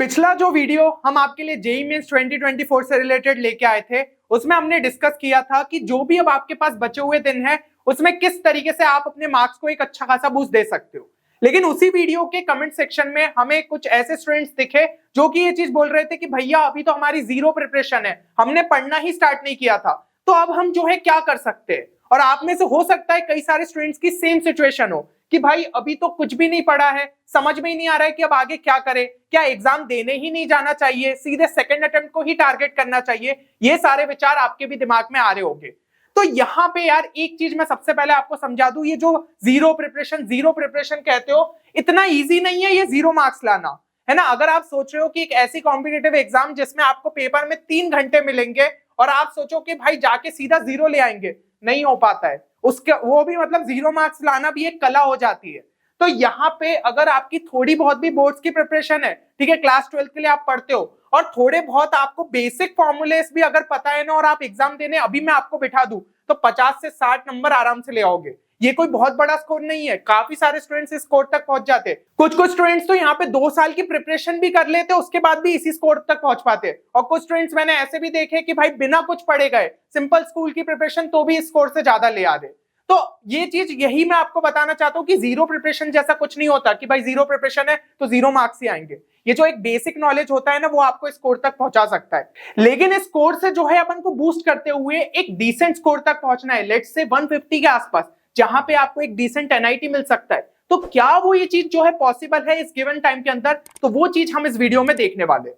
पिछला जो वीडियो हम आपके लिए जेईई मेंस 2024 से रिलेटेड लेके आए थे, उसमें हमने डिस्कस किया था कि जो भी अब आपके पास बचे हुए दिन हैं, उसमें किस तरीके से आप अपने मार्क्स को एक अच्छा खासा बूस्ट दे सकते हो। लेकिन उसी वीडियो के कमेंट सेक्शन में हमें कुछ ऐसे स्टूडेंट्स दिखे जो कि ये चीज बोल रहे थे कि भैया अभी तो हमारी जीरो प्रिपरेशन है, हमने पढ़ना ही स्टार्ट नहीं किया था, तो अब हम जो है क्या कर सकते हैं। और आप में से हो सकता है कई सारे स्टूडेंट्स की सेम सिचुएशन हो कि भाई अभी तो कुछ भी नहीं पढ़ा है, समझ में ही नहीं आ रहा है कि अब आगे क्या करें, क्या एग्जाम देने ही नहीं जाना चाहिए, सीधे सेकंड अटेम्प्ट को ही टारगेट करना चाहिए। ये सारे विचार आपके भी दिमाग में आ रहे होंगे। तो यहाँ पे यार एक चीज मैं सबसे पहले आपको समझा दूं, ये जो जीरो प्रिपरेशन कहते हो, इतना इजी नहीं है ये जीरो मार्क्स लाना, है ना। अगर आप सोच रहे हो कि एक ऐसी कॉम्पिटिटिव एग्जाम जिसमें आपको पेपर में 3 घंटे मिलेंगे और आप सोचो कि भाई जाके सीधा जीरो ले आएंगे, नहीं हो पाता है। उसके वो भी मतलब जीरो मार्क्स लाना भी एक कला हो जाती है। तो यहाँ पे अगर आपकी थोड़ी बहुत भी बोर्ड्स की प्रिपरेशन है, ठीक है, क्लास 12 के लिए आप पढ़ते हो और थोड़े बहुत आपको बेसिक फॉर्मूलेस भी अगर पता है ना, और आप एग्जाम देने अभी मैं आपको बिठा दूं तो 50 से 60 नंबर आराम से ले आओगे। ये कोई बहुत बड़ा स्कोर नहीं है, काफी सारे स्टूडेंट्स इस स्कोर तक पहुंच जाते हैं। कुछ स्टूडेंट्स तो यहाँ पे 2 साल की प्रिपरेशन भी कर लेते, उसके बाद भी इसी स्कोर तक पहुंच पाते। और कुछ स्टूडेंट्स मैंने ऐसे भी देखे कि भाई बिना कुछ पढ़े गए, सिंपल स्कूल की प्रिपरेशन तो भी इस स्कोर से ज्यादा ले आ रहे। तो ये चीज यही मैं आपको बताना चाहता हूं कि जीरो प्रिपरेशन जैसा कुछ नहीं होता कि भाई जीरो प्रिपरेशन है तो जीरो मार्क्स ही आएंगे। ये जो एक बेसिक नॉलेज होता है ना, वो आपको स्कोर तक पहुंचा सकता है। लेकिन इस स्कोर से जो है अपन को बूस्ट करते हुए एक डिसेंट स्कोर तक पहुंचना है, लेट्स से 150 के आसपास, जहां पे आपको एक डिसेंट एनआईटी मिल सकता है। तो क्या वो ये चीज जो है पॉसिबल है इस गिवन टाइम के अंदर, तो वो चीज हम इस वीडियो में देखने वाले।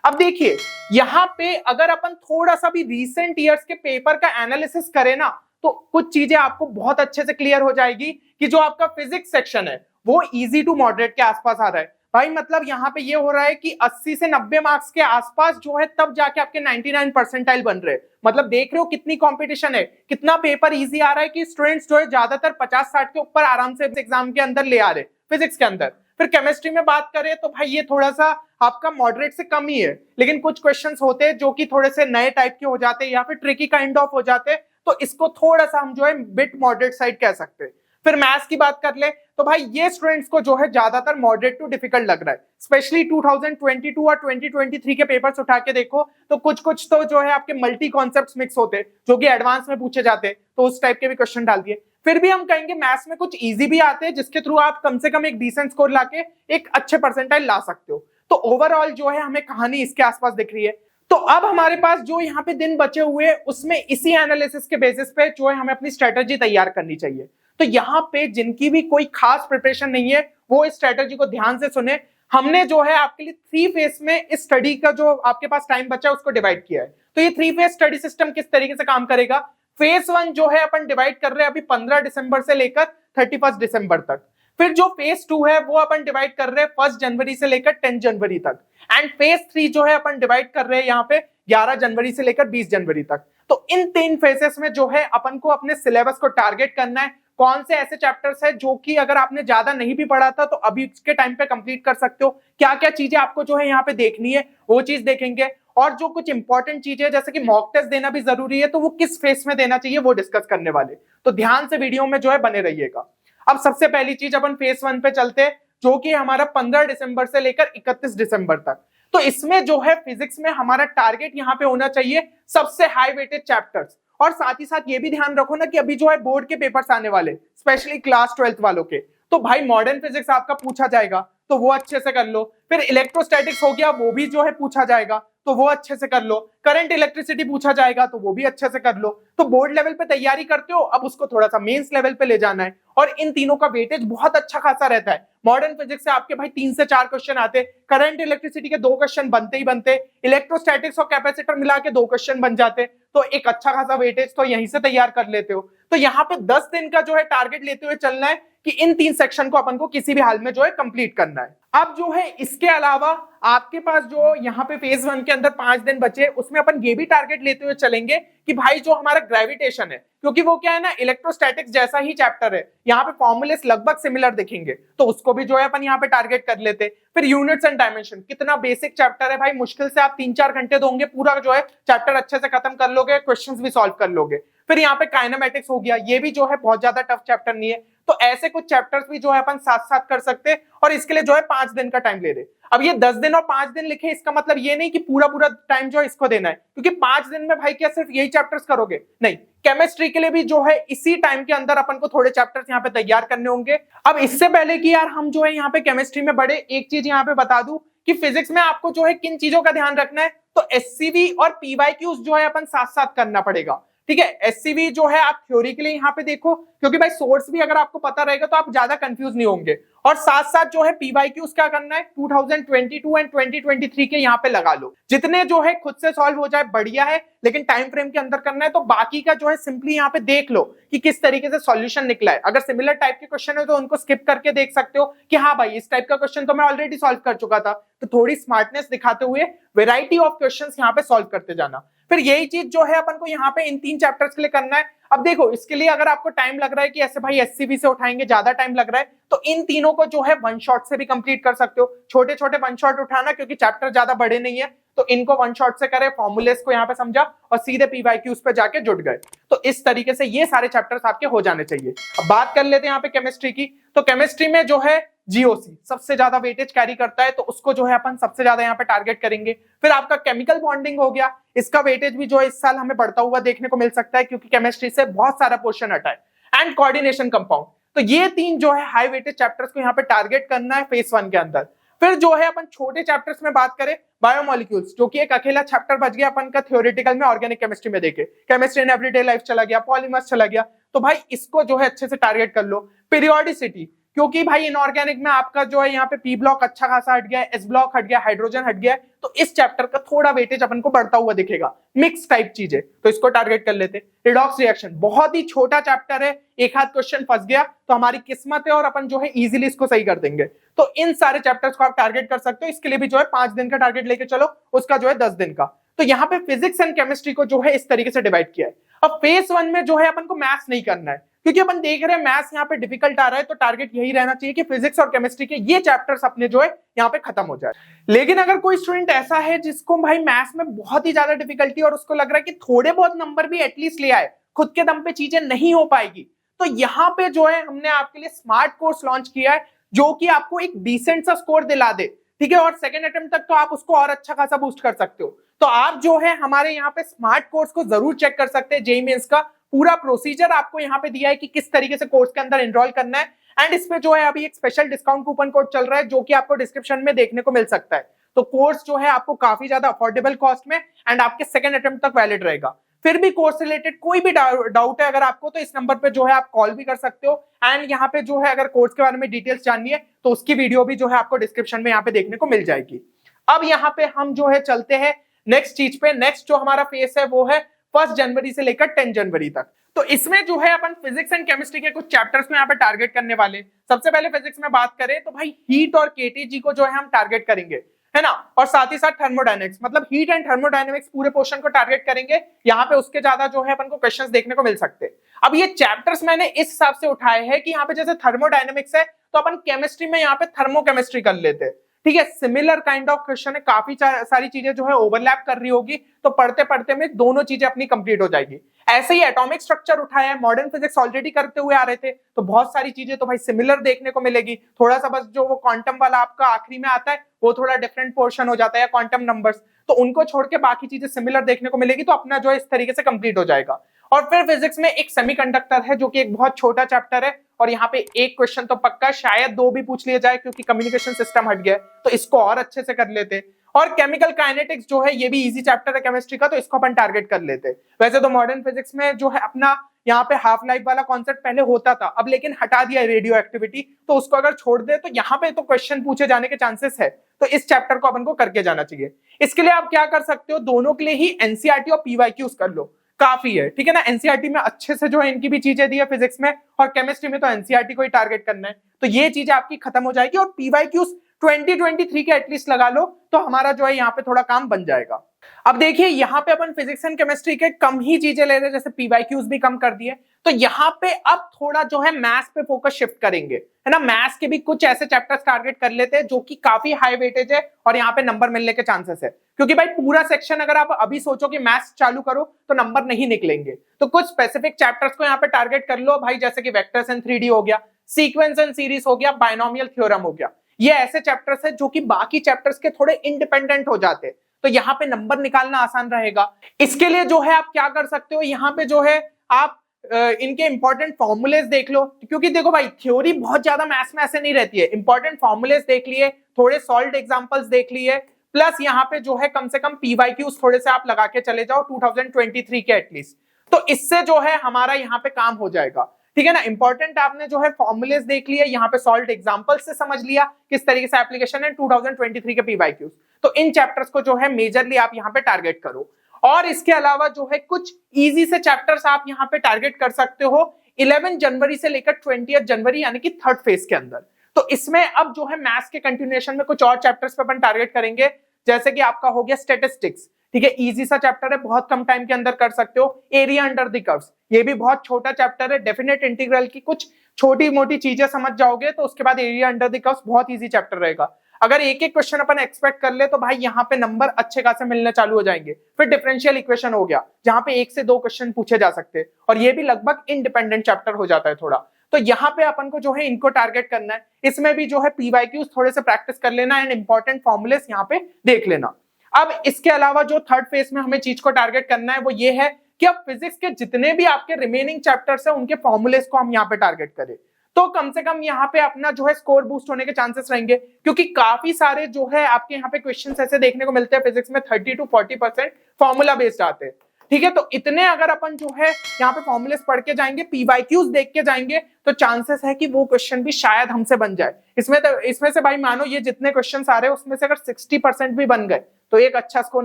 अब देखिए यहाँ पे अगर अपन थोड़ा सा भी रीसेंट ईयर्स के पेपर का एनालिसिस करें ना, तो कुछ चीजें आपको बहुत अच्छे से क्लियर हो जाएगी कि जो आपका फिजिक्स सेक्शन है वो इजी टू मॉडरेट के आसपास आ रहा है। भाई मतलब यहाँ पे ये हो रहा है कि 80 से 90 मार्क्स के आसपास जो है तब जाके आपके 99 परसेंटाइल बन रहे हैं। मतलब देख रहे हो कितनी कंपटीशन है, कितना पेपर इजी आ रहा है कि स्टूडेंट्स जो है ज्यादातर 50-60 के ऊपर आराम से एग्जाम के अंदर ले आ रहे फिजिक्स के अंदर। फिर केमिस्ट्री में बात करें तो भाई ये थोड़ा सा आपका मॉडरेट से कम ही है, लेकिन कुछ क्वेश्चंस होते हैं जो कि थोड़े से नए टाइप के हो जाते हैं या फिर ट्रिकी काइंड ऑफ हो जाते हैं, तो इसको थोड़ा सा हम जो है बिट मॉडरेट साइड कह सकते हैं। फिर मैथ्स की बात कर ले तो भाई ये स्टूडेंट्स को जो है ज्यादातर मॉडरेट टू डिफिकल्ट लग रहा है। स्पेशली 2022 और 2023 के पेपर्स उठा के देखो तो कुछ तो जो है आपके मल्टी कॉन्सेप्ट्स मिक्स होते हैं जो कि एडवांस में पूछे जाते हैं, तो उस टाइप के भी क्वेश्चन डाल दिए। फिर भी हम कहेंगे मैथ्स में कुछ इजी भी आते हैं जिसके थ्रू आप कम से कम एक डिसेंट स्कोर लाके एक अच्छे परसेंटाइल ला सकते हो। तो ओवरऑल जो है हमें कहानी इसके आसपास दिख रही है। तो अब हमारे पास जो यहाँ पे दिन बचे हुए उसमें इसी एनालिसिस के बेसिस पे जो है हमें अपनी स्ट्रेटजी तैयार करनी चाहिए। तो यहाँ पे जिनकी भी कोई खास प्रिपरेशन नहीं है वो इस स्ट्रेटजी को ध्यान से सुने। हमने जो है आपके लिए 3 फेज में इस स्टडी का जो आपके पास टाइम बचा है उसको डिवाइड किया है। तो ये 3 फेज स्टडी सिस्टम किस तरीके से काम करेगा। फेज 1 जो है अपन डिवाइड कर रहे हैं अभी 15 दिसंबर से लेकर 31 दिसंबर तक। फिर जो फेज 2 है वो अपन डिवाइड कर रहे हैं 1 जनवरी से लेकर 10 जनवरी तक। एंड फेज 3 जो है अपन डिवाइड कर रहे हैं यहाँ पे 11 जनवरी से लेकर 20 जनवरी तक। तो इन 3 फेजेस में जो है अपन को अपने सिलेबस को टारगेट करना है। कौन से ऐसे चैप्टर्स है जो कि अगर आपने ज्यादा नहीं भी पढ़ा था तो अभी के टाइम पे कंप्लीट कर सकते हो, क्या क्या चीजें आपको जो है यहाँ पे देखनी है वो चीज देखेंगे। और जो कुछ इंपॉर्टेंट चीजें जैसे कि मॉक टेस्ट देना भी जरूरी है, तो वो किस फेज में देना चाहिए वो डिस्कस करने वाले। तो ध्यान से वीडियो में जो है बने रहिएगा। अब सबसे पहली चीज अपन फेज 1 पे चलते हैं जो कि हमारा 15 दिसंबर से लेकर 31 दिसंबर तक। तो इसमें जो है फिजिक्स में हमारा टारगेट यहाँ पे होना चाहिए सबसे हाई वेटेड चैप्टर्स। और साथ ही साथ ये भी ध्यान रखो ना कि अभी जो है बोर्ड के पेपर्स आने वाले स्पेशली क्लास 12 वालों के, तो भाई मॉडर्न फिजिक्स आपका पूछा जाएगा तो वो अच्छे से कर लो। फिर इलेक्ट्रोस्टैटिक्स हो गया वो भी जो है पूछा जाएगा तो वो अच्छे से कर लो। करंट इलेक्ट्रिसिटी पूछा जाएगा तो वो भी अच्छे से कर लो। तो बोर्ड लेवल पे तैयारी करते हो, अब उसको थोड़ा सा मेंस लेवल पे ले जाना है। और इन तीनों का वेटेज बहुत अच्छा खासा रहता है। मॉडर्न फिजिक्स से आपके भाई 3 से 4 क्वेश्चन आते, करंट इलेक्ट्रिसिटी के 2 क्वेश्चन बनते ही बनते, इलेक्ट्रोस्टैटिक्स और कैपेसिटर मिला के 2 क्वेश्चन बन जाते। तो एक अच्छा खासा वेटेज तो यहीं से तैयार कर लेते हो। तो यहाँ पे 10 दिन का जो है टारगेट लेते हुए चलना है कि इन 3 सेक्शन को अपन को किसी भी हाल में जो है कंप्लीट करना है। अब जो है इसके अलावा आपके पास जो यहाँ पे फेज 1 के अंदर 5 दिन बचे, उसमें अपन ये भी टारगेट लेते हुए चलेंगे कि भाई जो हमारा ग्रेविटेशन है, क्योंकि वो क्या है ना इलेक्ट्रोस्टैटिक्स जैसा ही चैप्टर है, यहाँ पे फॉर्मूलेस लगभग सिमिलर दिखेंगे, तो उसको भी जो है अपन यहाँ पे टारगेट कर लेते। फिर यूनिट्स एंड डायमेंशन, कितना बेसिक चैप्टर है भाई, मुश्किल से आप 3-4 घंटे दोगे पूरा जो है चैप्टर अच्छे से खत्म कर लोगे, क्वेश्चंस भी सॉल्व कर लोगे। फिर यहाँ पे काइनेमेटिक्स हो गया, ये भी जो है बहुत ज्यादा टफ चैप्टर नहीं है। तो ऐसे कुछ चैप्टर्स भी जो है अपन साथ साथ कर सकते हैं और इसके लिए जो है 5 दिन का टाइम ले रहे। अब ये 10 दिन और 5 दिन लिखे, इसका मतलब ये नहीं कि पूरा पूरा टाइम जो है इसको देना है, क्योंकि 5 दिन में भाई क्या सिर्फ यही चैप्टर्स करोगे? नहीं, केमिस्ट्री के लिए भी जो है इसी टाइम के अंदर अपन को थोड़े चैप्टर्स यहाँ पे तैयार करने होंगे। अब इससे पहले कि यार हम जो है यहाँ पे केमिस्ट्री में बढ़े, एक चीज यहाँ पे बता दूं कि फिजिक्स में आपको जो है किन चीजों का ध्यान रखना है, तो एससीवी और पीवाईक्यूज जो है अपन साथ साथ करना पड़ेगा। ठीक है, एससीवी जो है आप थ्योरी के लिए यहाँ पे देखो, क्योंकि भाई सोर्स भी अगर आपको पता रहेगा तो आप ज्यादा कंफ्यूज नहीं होंगे। और साथ साथ जो है पीवाईक्यूज क्या करना है, 2022 एंड 2023 के यहाँ पे लगा लो, जितने जो है खुद से सॉल्व हो जाए बढ़िया है, लेकिन टाइम फ्रेम के अंदर करना है। तो बाकी का जो है सिंपली यहाँ पे देख लो कि किस तरीके से सॉल्यूशन निकला है। अगर सिमिलर टाइप के क्वेश्चन है तो उनको स्किप करके देख सकते हो कि हाँ भाई इस टाइप का क्वेश्चन तो मैं ऑलरेडी सॉल्व कर चुका था। तो थोड़ी स्मार्टनेस दिखाते हुए वेराइटी ऑफ क्वेश्चंस यहाँ पे सॉल्व करते जाना। फिर यही चीज जो है अपन को यहाँ पे इन 3 चैप्टर्स के लिए करना है। अब देखो इसके लिए अगर आपको टाइम लग रहा है कि ऐसे भाई एससीबी से उठाएंगे, ज्यादा टाइम लग रहा है, तो इन तीनों को जो है वन शॉट से भी कंप्लीट कर सकते हो। छोटे छोटे वन शॉट उठाना, क्योंकि चैप्टर ज्यादा बड़े नहीं है, तो इनको वन शॉट से करे, फॉर्मूलेस को यहाँ पे समझा और सीधे पीवाईक्यूज पे जाके जुट गए। तो इस तरीके से ये सारे चैप्टर्स आपके हो जाने चाहिए। अब बात कर लेते हैं यहाँ पे केमिस्ट्री की। तो केमिस्ट्री में जो है जीओसी सबसे ज्यादा वेटेज कैरी करता है, तो उसको जो है अपन सबसे ज्यादा यहाँ पे टारगेट करेंगे। फिर आपका केमिकल बॉन्डिंग हो गया, इसका वेटेज भी जो है इस साल हमें बढ़ता हुआ देखने को मिल सकता है, क्योंकि केमिस्ट्री से बहुत सारा पोर्शन हटा है। एंड कोऑर्डिनेशन कंपाउंड, तो ये 3 जो है हाई वेटेज चैप्टर्स को यहाँ पे टारगेट करना है फेज 1 के अंदर। फिर जो है अपन छोटे चैप्टर्स में बात करें, बायोमोलिक्यूल्स, जो कि एक अकेला चैप्टर बच गया अपन का थ्योरेटिकल में ऑर्गेनिक केमिस्ट्री में देखे, केमिस्ट्री इन एवरीडे लाइफ चला गया, पॉलीमर्स चला गया, तो भाई इसको जो है अच्छे से टारगेट कर लो। पीरियोडिसिटी, क्योंकि भाई इनऑर्गेनिक में आपका जो है यहाँ पे पी ब्लॉक अच्छा खासा हट गया है, एस ब्लॉक हट गया, हाइड्रोजन हट गया, तो इस चैप्टर का थोड़ा वेटेज अपन को बढ़ता हुआ दिखेगा। मिक्स टाइप चीजें, तो इसको टारगेट कर लेते। रिडॉक्स रिएक्शन बहुत ही छोटा चैप्टर है, एक हाथ क्वेश्चन फंस गया तो हमारी किस्मत है और अपन जो है इजीली इसको सही कर देंगे। तो इन सारे चैप्टर्स को आप टारगेट कर सकते हो। इसके लिए भी जो है 5 दिन का टारगेट लेके चलो, उसका जो है 10 दिन का। तो यहाँ पे फिजिक्स एंड केमिस्ट्री को जो है इस तरीके से डिवाइड किया है। अब फेज 1 में जो है अपन को मैथ्स नहीं करना है, क्योंकि अपन देख रहे हैं मैथ्स यहाँ पे डिफिकल्ट आ रहा है, तो टारगेट यही रहना चाहिए कि फिजिक्स और केमिस्ट्री के ये चैप्टर्स अपने जो है यहाँ पे खत्म हो जाए। लेकिन अगर कोई स्टूडेंट ऐसा है जिसको भाई मैथ्स में बहुत ही ज्यादा डिफिकल्टी और उसको लग रहा है कि थोड़े बहुत नंबर भी एटलीस्ट ले आए, खुद के दम पे चीजें नहीं हो पाएगी, तो यहाँ पे जो है हमने आपके लिए स्मार्ट कोर्स लॉन्च किया है, जो कि आपको एक डिसेंट सा स्कोर दिला दे। ठीक है, और सेकंड अटेम्प्ट तक तो आप उसको और अच्छा खासा बूस्ट कर सकते हो। तो आप जो है हमारे यहाँ पे स्मार्ट कोर्स को जरूर चेक कर सकते हैं। जेईई मेंस का पूरा प्रोसीजर आपको यहाँ पे दिया है कि किस तरीके से कोर्स के अंदर एनरोल करना है। एंड इस पे जो है अभी एक स्पेशल डिस्काउंट कूपन कोड चल रहा है, जो कि आपको डिस्क्रिप्शन में देखने को मिल सकता है। तो कोर्स जो है आपको काफी ज्यादा अफोर्डेबल कॉस्ट में एंड आपके सेकंड अटेम्प्ट तक वैलिड रहेगा। फिर भी कोर्स रिलेटेड कोई भी डाउट है अगर आपको, तो इस नंबर पे जो है आप कॉल भी कर सकते हो। एंड यहाँ पे जो है अगर कोर्स के बारे में डिटेल्स जाननी है तो उसकी वीडियो भी जो है आपको डिस्क्रिप्शन में यहाँ पे देखने को मिल जाएगी। अब यहाँ पे हम जो है चलते हैं नेक्स्ट चीज पे। नेक्स्ट जो हमारा फेस है वो है 1 जनवरी से लेकर 10 जनवरी तक। तो इसमें जो है अपन फिजिक्स एंड केमिस्ट्री के कुछ चैप्टर्स को यहाँ पे टारगेट करने वाले। सबसे पहले फिजिक्स में बात करें तो भाई हीट और केटीजी को जो है हम टारगेट करेंगे, है ना, और साथ ही साथ थर्मोडायनेमिक्स, मतलब हीट एंड थर्मोडायनेमिक्स पूरे पोर्शन को टारगेट करेंगे। यहाँ पे उसके ज्यादा जो है अपन को क्वेश्चंस देखने को मिल सकते हैं। अब ये चैप्टर्स मैंने इस हिसाब से उठाए हैं कि यहाँ पे जैसे थर्मोडायनेमिक्स है तो अपन केमिस्ट्री में यहाँ पे थर्मोकेमिस्ट्री कर लेते हैं। ठीक है, सिमिलर काइंड ऑफ क्वेश्चन है, काफी सारी चीजें जो है ओवरलैप कर रही होगी, तो पढ़ते पढ़ते में दोनों चीजें अपनी कंप्लीट हो जाएगी। ऐसे ही एटॉमिक स्ट्रक्चर उठाया है, मॉडर्न फिजिक्स ऑलरेडी करते हुए आ रहे थे, तो बहुत सारी चीजें तो भाई सिमिलर देखने को मिलेगी। थोड़ा सा बस जो वो क्वांटम वाला आपका आखिरी में आता है वो थोड़ा डिफरेंट पोर्शन हो जाता है, क्वांटम नंबर्स, तो उनको छोड़ के बाकी चीजें सिमिलर देखने को मिलेगी, तो अपना जो है इस तरीके से कंप्लीट हो जाएगा। और फिर फिजिक्स में एक सेमीकंडक्टर है, जो कि एक बहुत छोटा चैप्टर है, और यहाँ पे एक क्वेश्चन तो पक्का, शायद 2 भी पूछ लिया जाए, क्योंकि कम्युनिकेशन सिस्टम हट गया, तो इसको और अच्छे से कर लेते। और केमिकल काइनेटिक्स जो है ये भी इजी चैप्टर है केमिस्ट्री का, तो इसको अपन टारगेट कर लेते। वैसे तो मॉडर्न फिजिक्स में जो है अपना यहाँ पे हाफ लाइफ वाला कॉन्सेप्ट पहले होता था, अब लेकिन हटा दिया रेडियो एक्टिविटी, तो उसको अगर छोड़ दे तो यहाँ पे तो क्वेश्चन पूछे जाने के चांसेस है, तो इस चैप्टर को अपन को करके जाना चाहिए। इसके लिए आप क्या कर सकते हो, दोनों के लिए ही एनसीईआरटी और पीवाईक्यूज कर लो, काफी है। ठीक है ना, एनसीईआरटी में अच्छे से जो है इनकी भी चीजें दी है फिजिक्स में, और केमिस्ट्री में तो एनसीईआरटी को ही टारगेट करना है, तो ये चीजें आपकी खत्म हो जाएगी। और पीवाईक्यूज 2023 के एटलीस्ट लगा लो, तो हमारा जो है यहाँ पे थोड़ा काम बन जाएगा। अब देखिए यहाँ पे अपन फिजिक्स एंड केमिस्ट्री के कम ही चीजें ले रहे हैं, जैसे पीवाईक्यूज भी कम कर दिए, तो यहाँ पे अब थोड़ा जो है मैथ्स पे फोकस शिफ्ट करेंगे, है ना। मैथ्स के भी कुछ ऐसे चैप्टर्स टारगेट कर लेते हैं जो कि काफी हाई वेटेज है और यहाँ पे नंबर मिलने के चांसेस है, क्योंकि भाई पूरा सेक्शन अगर आप अभी सोचो कि मैथ्स चालू करो तो नंबर नहीं निकलेंगे। तो कुछ स्पेसिफिक चैप्टर्स को यहाँ पे टारगेट कर लो भाई, जैसे कि वेक्टर्स एंड 3D हो गया, सीक्वेंस एंड सीरीज हो गया, बायनोमियल थ्योरम हो गया। ये ऐसे चैप्टर्स है जो कि बाकी चैप्टर्स के थोड़े इंडिपेंडेंट हो जाते हैं, तो यहाँ पे नंबर निकालना आसान रहेगा। इसके लिए जो है आप क्या कर सकते हो, यहाँ पे जो है आप इनके इंपॉर्टेंट फॉर्मूलेस देख लो, क्योंकि देखो भाई थ्योरी बहुत ज्यादा मैथ्स में ऐसे नहीं रहती है। इंपॉर्टेंट फॉर्मूलेस देख लिए, थोड़े सॉल्व्ड एग्जांपल्स देख लिए, प्लस यहाँ पे जो है कम से कम पीवाईक्यूज थोड़े से आप लगा के चले जाओ 2023 के एटलीस्ट, तो इससे जो है हमारा यहाँ पे काम हो जाएगा, ठीक है ना। इंपॉर्टेंट आपने जो है फॉर्मूलेस देख लिया, यहाँ पे सॉल्व्ड एग्जांपल्स से समझ लिया किस तरीके से एप्लीकेशन है 2023 के पीवाईक्यूज, तो इन चैप्टर्स को जो है मेजरली आप यहाँ पे टारगेट करो। और इसके अलावा जो है कुछ इजी से चैप्टर्स आप यहाँ पे टारगेट कर सकते हो 11 जनवरी से लेकर 20 जनवरी यानी कि थर्ड फेज के अंदर। तो इसमें अब जो है मैथ्स के कंटिन्यूएशन में कुछ और चैप्टर्स पे अपन टारगेट करेंगे, जैसे कि आपका हो गया स्टैटिस्टिक्स, ठीक है, इजी सा चैप्टर है, बहुत कम टाइम के अंदर कर सकते हो। एरिया अंडर द कर्व्स, ये भी बहुत छोटा चैप्टर है, डेफिनेट इंटीग्रल की कुछ छोटी मोटी चीजें समझ जाओगे तो उसके बाद एरिया अंडर द कर्व्स बहुत इजी चैप्टर रहेगा। अगर एक एक क्वेश्चन अपन एक्सपेक्ट कर ले तो भाई यहाँ पे नंबर अच्छे खासे मिलने चालू हो जाएंगे। फिर डिफरेंशियल इक्वेशन हो गया जहां पे 1 से 2 क्वेश्चन पूछे जा सकते हैं, और ये भी लगभग इंडिपेंडेंट चैप्टर हो जाता है थोड़ा, तो यहाँ पे अपन को जो है इनको टारगेट करना है। इसमें भी जो है पीवाईक्यूज थोड़े से प्रैक्टिस कर लेना एंड इंपॉर्टेंट फॉर्मुलेस यहाँ पे देख लेना। अब इसके अलावा जो थर्ड फेज में हमें चीज को टारगेट करना है वो ये है कि अब फिजिक्स के जितने भी आपके रिमेनिंग चैप्टर्स है उनके फॉर्मुलेस को हम यहाँ पे टारगेट करें, तो कम से कम यहाँ पे अपना जो है स्कोर बूस्ट होने के चांसेस रहेंगे, क्योंकि काफी सारे जो है आपके यहाँ पे क्वेश्चंस ऐसे देखने को मिलते हैं फिजिक्स में 30 to 40% फॉर्मूला बेस्ड आते हैं, ठीक है। तो इतने अगर अपन जो है यहाँ पे फॉर्मुलेस पढ़ के जाएंगे, पीवाईक्यूज देख के जाएंगे, तो चांसेस है कि वो क्वेश्चन भी शायद हमसे बन जाए। इसमें से भाई मानो ये जितने क्वेश्चन आ रहे हैं उसमें से अगर 60% भी बन गए तो एक अच्छा स्कोर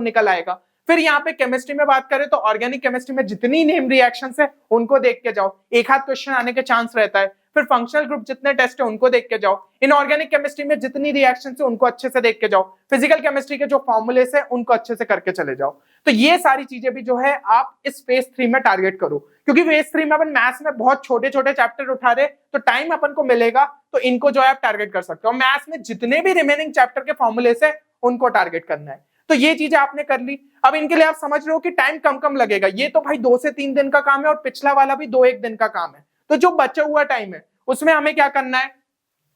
निकल आएगा। फिर यहाँ पे केमिस्ट्री में बात करें तो ऑर्गेनिक केमिस्ट्री में जितनी नेम रिएक्शंस है उनको देख के जाओ, एक आध क्वेश्चन आने के चांस रहता है। फिर फंक्शनल ग्रुप जितने टेस्ट है उनको देख के जाओ, इनऑर्गेनिक केमिस्ट्री में जितनी रिएक्शन है उनको अच्छे से देख के जाओ, फिजिकल केमिस्ट्री के जो फॉर्मूलेस है उनको अच्छे से करके चले जाओ। तो ये सारी चीजें भी जो है आप इस फेज 3 में टारगेट करो, क्योंकि फेज 3 में अपन मैथ्स में बहुत छोटे छोटे चैप्टर उठा रहे तो टाइम अपन को मिलेगा, तो इनको जो है आप टारगेट कर सकते हो। मैथ्स में जितने भी रिमेनिंग चैप्टर के फॉर्मूलेस है उनको टारगेट करना है। तो ये चीजें आपने कर ली। अब इनके लिए आप समझ रहे हो कि टाइम कम कम लगेगा, ये तो भाई 2 से 3 दिन का काम है और पिछला वाला भी 2-1 दिन का काम है। तो जो बचा हुआ टाइम है उसमें हमें क्या करना है,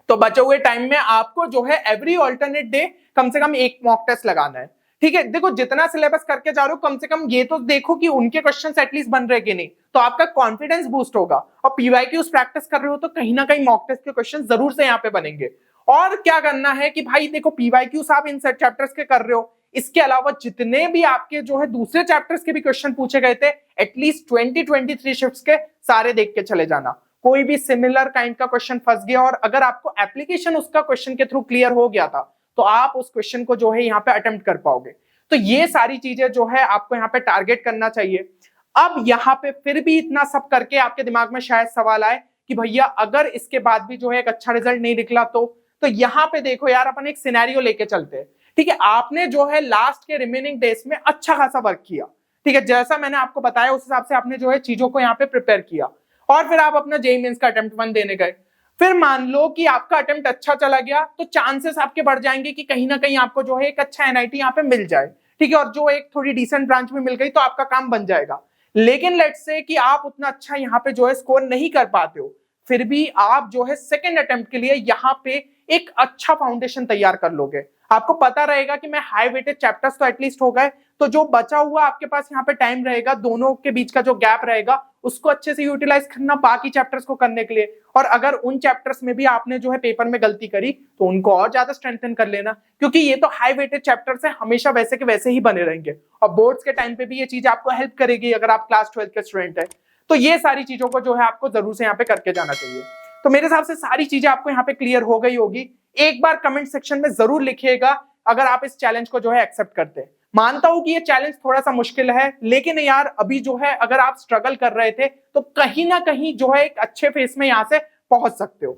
तो बचे हुए टाइम में आपको जो है एवरी ऑल्टरनेट डे कम से कम एक मॉक टेस्ट लगाना है, ठीक है। देखो जितना सिलेबस करके जा रहे हो कम से कम ये तो देखो कि उनके क्वेश्चंस एटलीस्ट बन रहे कि नहीं, तो आपका कॉन्फिडेंस बूस्ट होगा। और पीवाईक्यूज प्रैक्टिस कर रहे हो तो कहीं ना कहीं मॉक टेस्ट के क्वेश्चन जरूर से यहाँ पे बनेंगे। और क्या करना है कि भाई देखो पीवाईक्यूज आप इन सेट चैप्टर्स के कर रहे हो, इसके अलावा जितने भी आपके जो है दूसरे चैप्टर्स के भी क्वेश्चन पूछे गए थे एटलीस्ट 20-23 शिफ्ट्स के सारे देख के चले जाना। कोई भी सिमिलर काइंड का क्वेश्चन फंस गया और अगर आपको एप्लीकेशन उसका क्वेश्चन के थ्रू क्लियर हो गया था तो आप उस क्वेश्चन को जो है यहाँ पे अटेम्प्ट कर पाओगे। तो ये सारी चीजें जो है आपको यहाँ पे टारगेट करना चाहिए। अब यहाँ पे फिर भी इतना सब करके आपके दिमाग में शायद सवाल आए कि भैया अगर इसके बाद भी जो है एक अच्छा रिजल्ट नहीं निकला तो यहाँ पे देखो यार अपन एक सिनेरियो लेके चलते हैं, ठीक है। आपने जो है लास्ट के रिमेनिंग डेज में अच्छा खासा वर्क किया, ठीक है, जैसा मैंने आपको बताया उस हिसाब से आपने जो है चीजों को यहाँ पे प्रिपेयर किया, और फिर आप अपना जेईई मेंस का अटेम्प्ट 1 देने गए। फिर मान लो कि आपका अटेम्प्ट अच्छा चला गया तो चांसेस आपके बढ़ जाएंगे कि कहीं ना कहीं आपको जो है एक अच्छा एनआईटी यहाँ पे मिल जाए, ठीक है, और जो एक थोड़ी डिसेंट ब्रांच में मिल गई तो आपका काम बन जाएगा। लेकिन लेट्स से कि आप उतना अच्छा यहाँ पे जो है स्कोर नहीं कर पाते हो, फिर भी आप जो है सेकेंड अटेम्प्ट के लिए यहाँ पे एक अच्छा फाउंडेशन तैयार कर लोगे। आपको पता रहेगा कि मैं हाई वेटेड चैप्टर्स तो एटलीस्ट हो गए, तो जो बचा हुआ आपके पास यहाँ पे टाइम रहेगा, दोनों के बीच का जो गैप रहेगा उसको अच्छे से यूटिलाइज करना बाकी चैप्टर्स को करने के लिए। और अगर उन चैप्टर्स में भी आपने जो है पेपर में गलती करी तो उनको और ज्यादा स्ट्रेंथन कर लेना, क्योंकि ये तो हाई वेटेड चैप्टर्स है, हमेशा वैसे के वैसे ही बने रहेंगे और बोर्ड्स के टाइम पे भी ये चीज आपको हेल्प करेगी अगर आप क्लास 12 के स्टूडेंट है। तो ये सारी चीजों को जो है आपको जरूर से यहाँ पे करके जाना चाहिए। तो मेरे हिसाब से सारी चीजें आपको यहाँ पे क्लियर हो गई होगी। एक बार कमेंट सेक्शन में जरूर लिखिएगा अगर आप इस चैलेंज को जो है एक्सेप्ट करते हैं। मानता हूं कि ये चैलेंज थोड़ा सा मुश्किल है, लेकिन यार अभी जो है अगर आप स्ट्रगल कर रहे थे तो कहीं ना कहीं जो है एक अच्छे फेस में यहाँ से पहुंच सकते हो।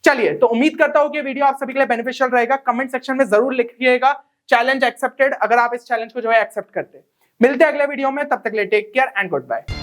चलिए, तो उम्मीद करता हूं कि वीडियो आप सभी के लिए बेनिफिशियल रहेगा। कमेंट सेक्शन में जरूर लिखिएगा चैलेंज एक्सेप्टेड अगर आप इस चैलेंज को जो है एक्सेप्ट करते हैं। मिलते हैं अगले वीडियो में, तब तक के लिए take care and good bye.